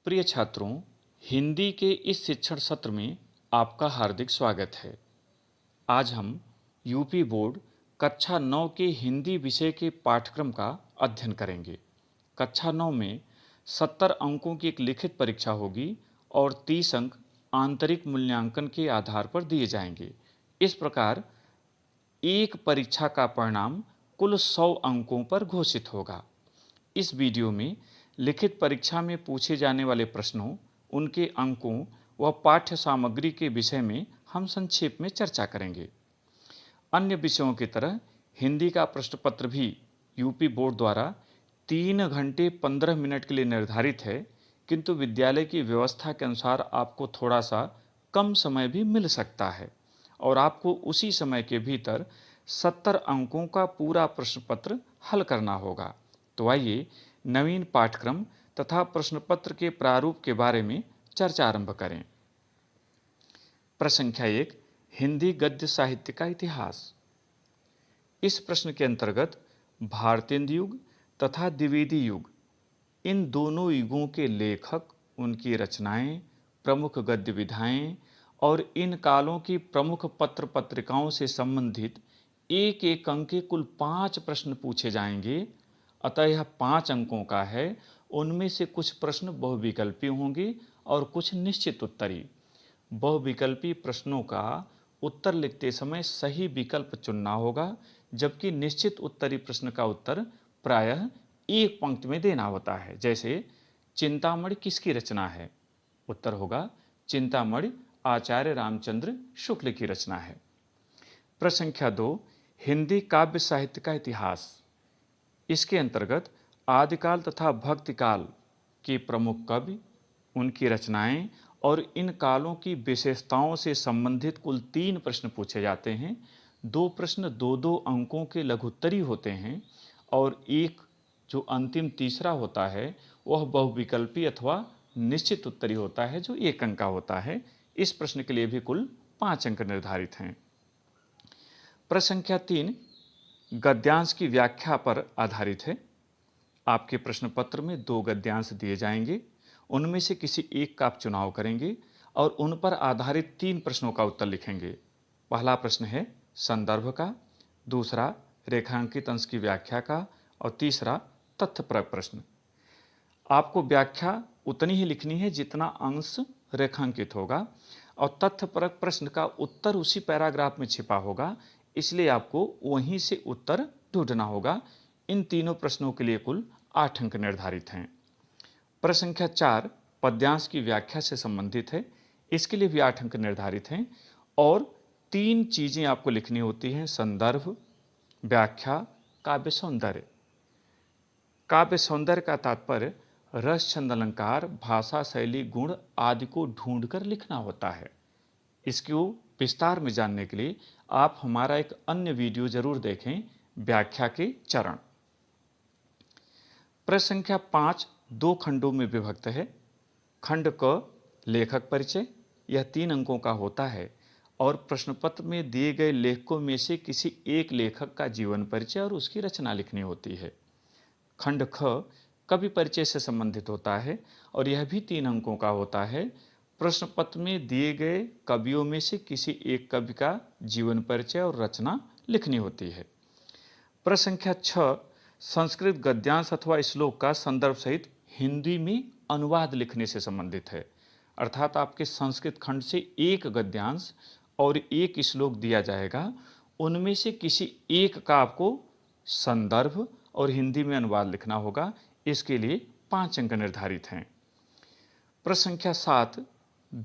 प्रिय छात्रों, हिंदी के इस शिक्षण सत्र में आपका हार्दिक स्वागत है। आज हम यूपी बोर्ड कक्षा 9 के हिंदी विषय के पाठ्यक्रम का अध्ययन करेंगे। कक्षा 9 में 70 अंकों की एक लिखित परीक्षा होगी और 30 अंक आंतरिक मूल्यांकन के आधार पर दिए जाएंगे। इस प्रकार एक परीक्षा का परिणाम कुल 100 अंकों पर घोषित होगा। इस वीडियो में लिखित परीक्षा में पूछे जाने वाले प्रश्नों, उनके अंकों व पाठ्य सामग्री के विषय में हम संक्षेप में चर्चा करेंगे। अन्य विषयों की तरह हिंदी का प्रश्न पत्र भी यूपी बोर्ड द्वारा 3 घंटे 15 मिनट के लिए निर्धारित है, किंतु विद्यालय की व्यवस्था के अनुसार आपको थोड़ा सा कम समय भी मिल सकता है और आपको उसी समय के भीतर 70 अंकों का पूरा प्रश्न पत्र हल करना होगा। तो आइए नवीन पाठ्यक्रम तथा प्रश्न पत्र के प्रारूप के बारे में चर्चा आरंभ करें। प्रश्न संख्या 1, हिंदी गद्य साहित्य का इतिहास। इस प्रश्न के अंतर्गत भारतेंदु युग तथा द्विवेदी युग, इन दोनों युगों के लेखक, उनकी रचनाएं, प्रमुख गद्य विधाएं और इन कालों की प्रमुख पत्र पत्रिकाओं से संबंधित एक एक अंक के कुल 5 प्रश्न पूछे जाएंगे। अतः यह 5 अंकों का है। उनमें से कुछ प्रश्न बहुविकल्पी होंगे और कुछ निश्चित उत्तरी। बहुविकल्पी प्रश्नों का उत्तर लिखते समय सही विकल्प चुनना होगा, जबकि निश्चित उत्तरी प्रश्न का उत्तर प्रायः एक पंक्ति में देना होता है। जैसे चिंतामणि किसकी रचना है? उत्तर होगा चिंतामणि आचार्य रामचंद्र शुक्ल की रचना है। प्रश्न संख्या 2, हिंदी काव्य साहित्य का इतिहास। इसके अंतर्गत आदिकाल तथा भक्तिकाल के प्रमुख कवि, उनकी रचनाएं और इन कालों की विशेषताओं से संबंधित कुल 3 प्रश्न पूछे जाते हैं। 2 प्रश्न 2-2 अंकों के लघुत्तरी होते हैं और एक जो अंतिम तीसरा होता है वह बहुविकल्पी अथवा निश्चित उत्तरी होता है, जो 1 अंक का होता है। इस प्रश्न के लिए भी कुल 5 अंक निर्धारित हैं। प्रश्न संख्या 3 गद्यांश की व्याख्या पर आधारित है। आपके प्रश्न पत्र में 2 गद्यांश दिए जाएंगे, उनमें से किसी एक का आप चुनाव करेंगे और उन पर आधारित 3 प्रश्नों का उत्तर लिखेंगे। पहला प्रश्न है संदर्भ का, दूसरा रेखांकित अंश की व्याख्या का और तीसरा तथ्यपरक प्रश्न। आपको व्याख्या उतनी ही लिखनी है जितना अंश रेखांकित होगा और तथ्यपरक प्रश्न का उत्तर उसी पैराग्राफ में छिपा होगा, इसलिए आपको वहीं से उत्तर ढूंढना होगा। इन तीनों प्रश्नों के लिए कुल 8 अंक निर्धारित हैं। प्रश्न संख्या 4 पद्यांश की व्याख्या से संबंधित है। इसके लिए भी 8 अंक निर्धारित हैं और 3 चीजें आपको लिखनी होती हैं: संदर्भ, व्याख्या, काव्य सौंदर्य। काव्य सौंदर्य का तात्पर्य रस, छंद, अलंकार, भाषा, शैली, गुण आदि को ढूंढकर लिखना होता है। इसको विस्तार में जानने के लिए आप हमारा एक अन्य वीडियो जरूर देखें, व्याख्या के चरण। प्रश्न संख्या 5 2 खंडों में विभक्त है। खंड क लेखक परिचय, यह 3 अंकों का होता है और प्रश्न पत्र में दिए गए लेखकों में से किसी एक लेखक का जीवन परिचय और उसकी रचना लिखनी होती है। खंड ख कवि परिचय से संबंधित होता है और यह भी 3 अंकों का होता है। प्रश्न पत्र में दिए गए कवियों में से किसी एक कवि का जीवन परिचय और रचना लिखनी होती है। प्रश्न संख्या 6 संस्कृत गद्यांश अथवा श्लोक का संदर्भ सहित हिंदी में अनुवाद लिखने से संबंधित है। अर्थात आपके संस्कृत खंड से एक गद्यांश और एक श्लोक दिया जाएगा, उनमें से किसी एक का आपको संदर्भ और हिंदी में अनुवाद लिखना होगा। इसके लिए 5 अंक निर्धारित हैं। प्रश्न संख्या 7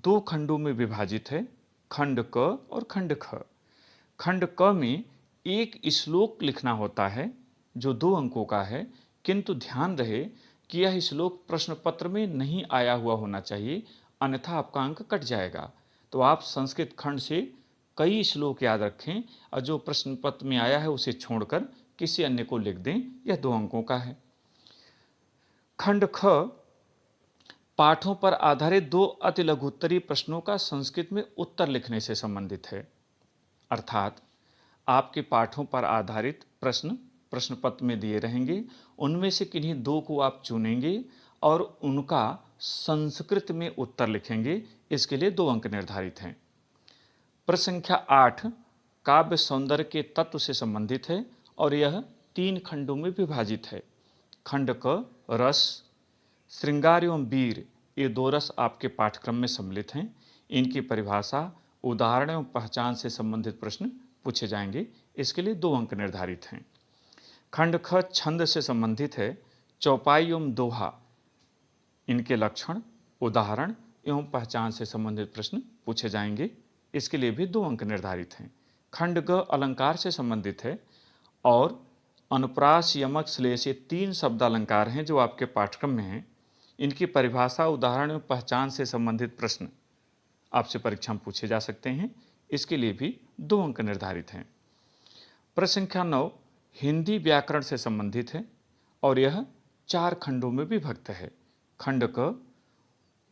2 खंडों में विभाजित है। खंड क और खंड ख। खंड क में एक श्लोक लिखना होता है जो 2 अंकों का है, किंतु ध्यान रहे कि यह श्लोक प्रश्न पत्र में नहीं आया हुआ होना चाहिए, अन्यथा आपका अंक कट जाएगा। तो आप संस्कृत खंड से कई श्लोक याद रखें और जो प्रश्न पत्र में आया है उसे छोड़कर किसी अन्य को लिख दें, यह 2 अंकों का है। खंड ख पाठों पर आधारित 2 अति लघुत्तरी प्रश्नों का संस्कृत में उत्तर लिखने से संबंधित है। अर्थात आपके पाठों पर आधारित प्रश्न प्रश्न पत्र में दिए रहेंगे, उनमें से किन्हीं 2 को आप चुनेंगे और उनका संस्कृत में उत्तर लिखेंगे, इसके लिए 2 अंक निर्धारित हैं। प्रश्न संख्या 8 काव्य सौंदर्य के तत्व से संबंधित है और यह 3 खंडों में विभाजित है। खंड क रस, श्रृंगार एवं वीर, ये 2 रस आपके पाठ्यक्रम में सम्मिलित हैं। इनकी परिभाषा, उदाहरण एवं पहचान से संबंधित प्रश्न पूछे जाएंगे, इसके लिए 2 अंक निर्धारित हैं। खंड ख छंद से संबंधित है। चौपाई एवं दोहा, इनके लक्षण, उदाहरण एवं पहचान से संबंधित प्रश्न पूछे जाएंगे, इसके लिए भी 2 अंक निर्धारित हैं। खंड ग अलंकार से संबंधित है और अनुप्रास, यमक, श्लेष, ये 3 शब्द अलंकार हैं जो आपके पाठ्यक्रम में हैं। इनकी परिभाषा, उदाहरण एवं पहचान से संबंधित प्रश्न आपसे परीक्षा में पूछे जा सकते हैं, इसके लिए भी 2 अंक निर्धारित हैं। प्रश्न संख्या 9 हिंदी व्याकरण से संबंधित है और यह 4 खंडों में विभक्त है। खंड क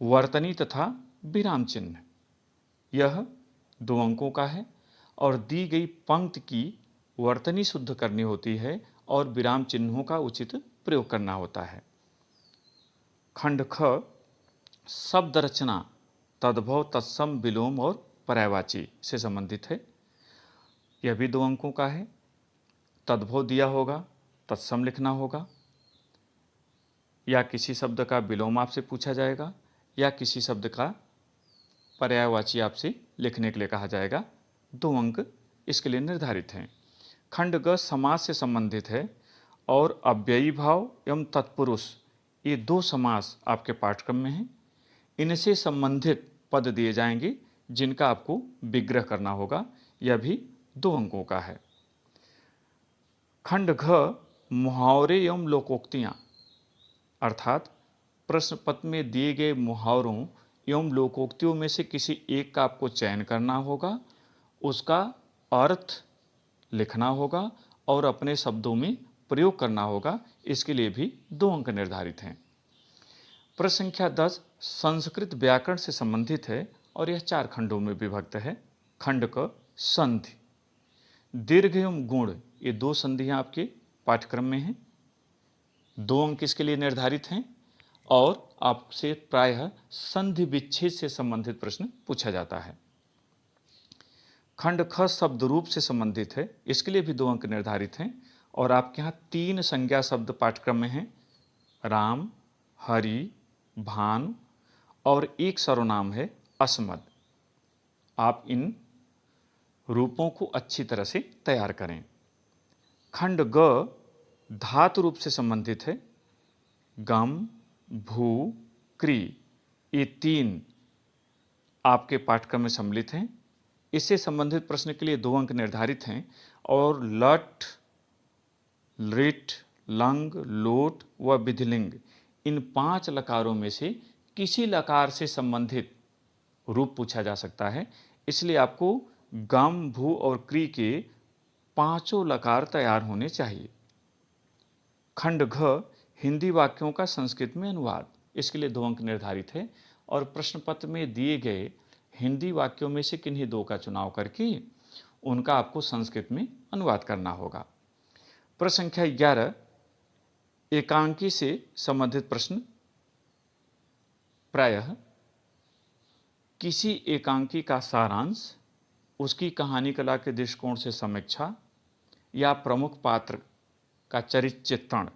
वर्तनी तथा विराम चिन्ह, यह 2 अंकों का है और दी गई पंक्ति की वर्तनी शुद्ध करनी होती है और विराम चिन्हों का उचित प्रयोग करना होता है। खंड ख शब्द रचना, तद्भव, तत्सम, विलोम और पर्यायवाची से संबंधित है। यह भी 2 अंकों का है। तद्भव दिया होगा, तत्सम लिखना होगा, या किसी शब्द का विलोम आपसे पूछा जाएगा या किसी शब्द का पर्यायवाची आपसे लिखने के लिए कहा जाएगा। 2 अंक इसके लिए निर्धारित हैं। खंड ग समास से संबंधित है और अव्ययी भाव एवं तत्पुरुष, ये 2 समास आपके पाठ्यक्रम में हैं। इनसे संबंधित पद दिए जाएंगे जिनका आपको विग्रह करना होगा, यह भी 2 अंकों का है। खंड घ मुहावरे एवं लोकोक्तियाँ, अर्थात प्रश्न पत्र में दिए गए मुहावरों एवं लोकोक्तियों में से किसी एक का आपको चयन करना होगा, उसका अर्थ लिखना होगा और अपने शब्दों में प्रयोग करना होगा, इसके लिए भी 2 अंक निर्धारित हैं। प्रश्न संख्या 10 संस्कृत व्याकरण से संबंधित है और यह 4 खंडों में विभक्त है। खंड क संधि, दीर्घ एवं गुण, ये 2 संधियां आपके पाठ्यक्रम में हैं। 2 अंक इसके लिए निर्धारित हैं और आपसे प्रायः संधि विच्छेद से संबंधित प्रश्न पूछा जाता है। खंड ख शब्द रूप से संबंधित है, इसके लिए भी 2 अंक निर्धारित हैं और आपके यहाँ 3 संज्ञा शब्द पाठ्यक्रम में हैं, राम, हरि, भानु और एक सर्वनाम है अस्मद। आप इन रूपों को अच्छी तरह से तैयार करें। खंड ग धातु रूप से संबंधित है। गम, भू, क्री, ये 3 आपके पाठ्यक्रम में सम्मिलित हैं। इससे संबंधित प्रश्न के लिए 2 अंक निर्धारित हैं और लट, लिट, लंग, लोट व विधिलिंग, इन 5 लकारों में से किसी लकार से संबंधित रूप पूछा जा सकता है, इसलिए आपको गम, भू और क्री के 5 लकार तैयार होने चाहिए। खंड घ हिंदी वाक्यों का संस्कृत में अनुवाद, इसके लिए 2 अंक निर्धारित है और प्रश्न पत्र में दिए गए हिंदी वाक्यों में से किन्हीं 2 का चुनाव करके उनका आपको संस्कृत में अनुवाद करना होगा। प्रश्न संख्या 11 एकांकी से संबंधित प्रश्न, प्रायः किसी एकांकी का सारांश, उसकी कहानी कला के दृष्टिकोण से समीक्षा या प्रमुख पात्र का चरित्र चित्रण,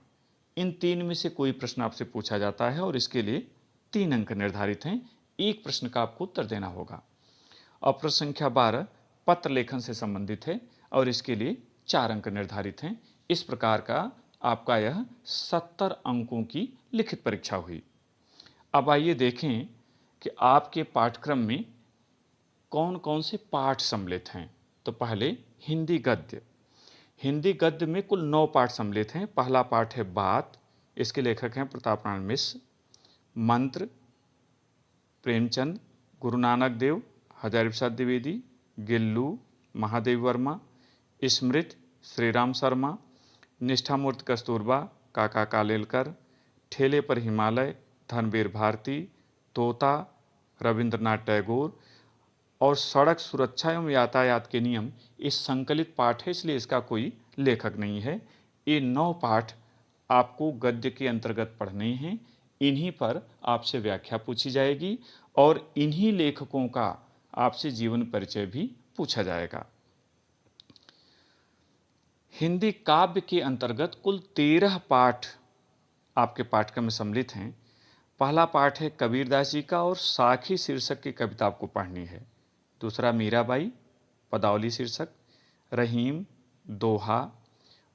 इन 3 में से कोई प्रश्न आपसे पूछा जाता है और इसके लिए 3 अंक निर्धारित हैं। 1 प्रश्न का आपको उत्तर देना होगा। और प्रश्न संख्या 12 पत्र लेखन से संबंधित है और इसके लिए 4 अंक निर्धारित हैं। इस प्रकार का आपका यह 70 अंकों की लिखित परीक्षा हुई। अब आइए देखें कि आपके पाठ्यक्रम में कौन कौन से पाठ सम्मिलित हैं। तो पहले हिंदी गद्य। हिंदी गद्य में कुल 9 पाठ सम्मिलित हैं। पहला पाठ है बात, इसके लेखक हैं प्रताप नारायण मिश्र। मंत्र प्रेमचंद, गुरु नानक देव, हजारी प्रसाद द्विवेदी, गिल्लू, महादेव वर्मा। स्मृति श्रीराम शर्मा। निष्ठामूर्ति कस्तूरबा, काका कालेलकर। ठेले पर हिमालय, धनवीर भारती। तोता रविंद्रनाथ टैगोर। और सड़क सुरक्षा एवं यातायात के नियम, इस संकलित पाठ है, इसलिए इसका कोई लेखक नहीं है। ये 9 पाठ आपको गद्य के अंतर्गत पढ़ने हैं। इन्हीं पर आपसे व्याख्या पूछी जाएगी और इन्हीं लेखकों का आपसे जीवन परिचय भी पूछा जाएगा। हिंदी काव्य के अंतर्गत कुल 13 पाठ आपके पाठ्यक्रम में सम्मिलित हैं। पहला पाठ है कबीरदास जी का और साखी शीर्षक की कविता आपको पढ़नी है। दूसरा मीराबाई पदावली शीर्षक, रहीम, दोहा,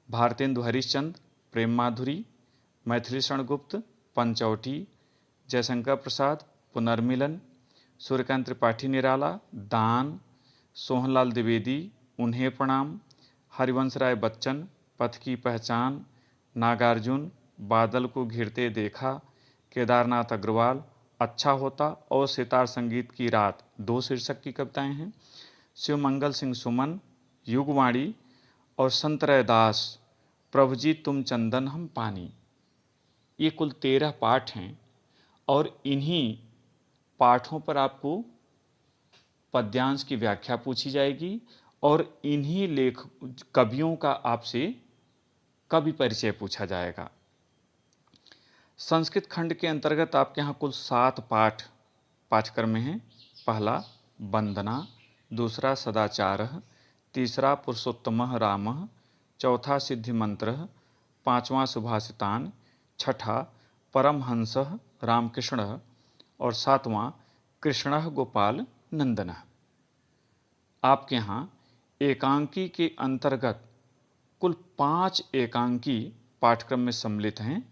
भारतेंदु हरिश्चंद्र, प्रेम माधुरी, मैथिली शरण गुप्त, पंचवटी, जयशंकर प्रसाद, पुनर्मिलन, सूर्यकांत त्रिपाठी निराला, दान, सोहनलाल द्विवेदी, उन्हें प्रणाम, हरिवंश राय बच्चन, पथ की पहचान, नागार्जुन, बादल को घिरते देखा, केदारनाथ अग्रवाल, अच्छा होता और सितार संगीत की रात 2 शीर्षक की कविताएं हैं। शिवमंगल सिंह सुमन, युगवाणी और संत रैदास, प्रभु जी तुम चंदन हम पानी। ये कुल 13 पाठ हैं और इन्हीं पाठों पर आपको पद्यांश की व्याख्या पूछी जाएगी और इन्हीं कवियों का आपसे कवि परिचय पूछा जाएगा। संस्कृत खंड के अंतर्गत आपके यहाँ कुल 7 पाठ पाठ्यक्रम में हैं। पहला वंदना, दूसरा सदाचारः, तीसरा पुरुषोत्तमः रामः, चौथा सिद्धि मंत्रः, पांचवा सुभाषितान, छठा परमहंसः रामकृष्णः और सातवां कृष्णः गोपाल नंदनः। आपके यहाँ एकांकी के अंतर्गत कुल 5 एकांकी पाठ्यक्रम में सम्मिलित हैं।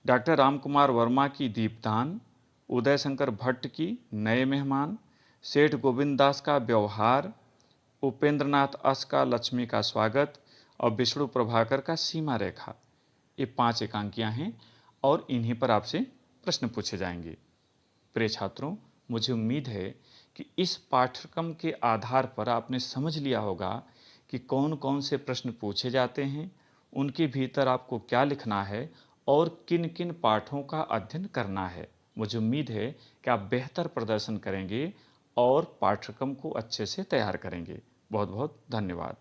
डॉक्टर रामकुमार वर्मा की दीपदान, उदय शंकर भट्ट की नए मेहमान, सेठ गोविंद दास का व्यवहार, उपेंद्रनाथ अस का लक्ष्मी का स्वागत और विष्णु प्रभाकर का सीमा रेखा। ये 5 एकांकियाँ हैं और इन्हीं पर आपसे प्रश्न पूछे जाएंगे। प्रिय छात्रों, मुझे उम्मीद है कि इस पाठ्यक्रम के आधार पर आपने समझ लिया होगा कि कौन कौन से प्रश्न पूछे जाते हैं, उनके भीतर आपको क्या लिखना है और किन किन पाठों का अध्ययन करना है। मुझे उम्मीद है कि आप बेहतर प्रदर्शन करेंगे और पाठ्यक्रम को अच्छे से तैयार करेंगे। बहुत बहुत धन्यवाद।